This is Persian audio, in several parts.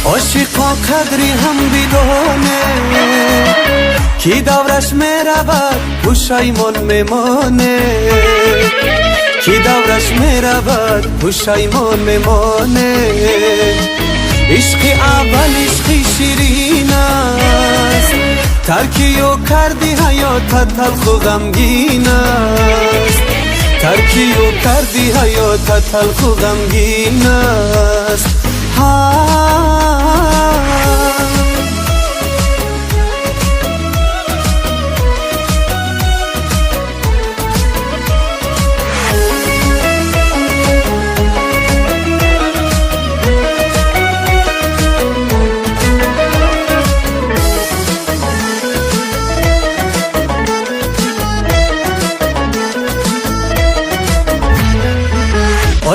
عاشقا قدری هم بدانه کی دورش میرود پشیمان میمانه کی دورش میرود پشیمان میمانه عشق اول عشق شیرین است ترکی و کردی حیات تلخ و غمگین است ترکی و کردی حیات تلخ و غمگین است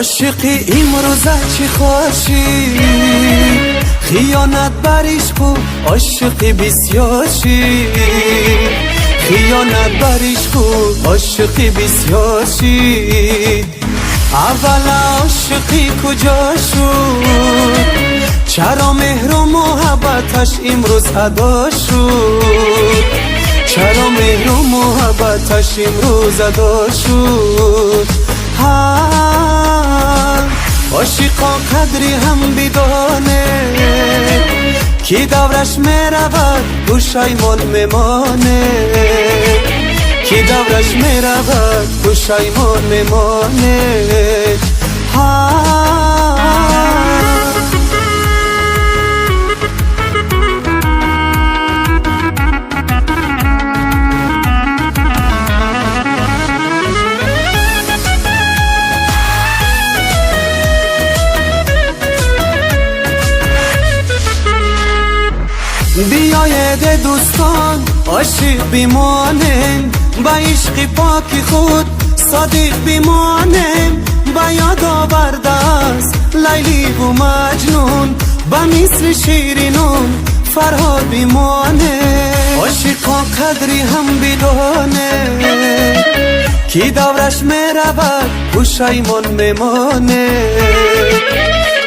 عاشقی امروزه چی خوشی خیانت بر عشق عاشقی بسیارشی خیانت بر عشق عاشقی بسیارشی اول عاشقی کجا شد چرا مهر و محبتش امروز ادا شد چرا مهر و محبتش امروز ادا شد عاشقا قدری هم بدانه کی دورش میرود پشیمان میمانه کی دورش میرود پشیمان میمانه بیاید دوستان عاشق بمانیم با عشق پاک خود صادق بمانیم با یاد آورده است لیلی و مجنون با مصر شیرینون فرهاد بمانیم عاشقا قدری هم بدانه کی دورش میرود پشیمان میمانه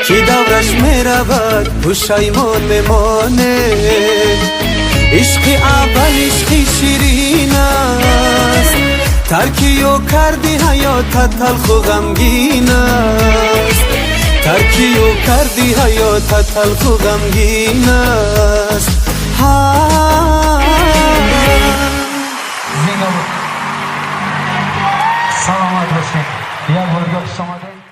کی دورش میرود پشیمان میمانه عشق اول عشق شیرین است ترکی و کردی حیات تلخ و غمگین است ترکی و کردی حیات تلخ و غمگین است سلامت باشین. یک بار گفت شما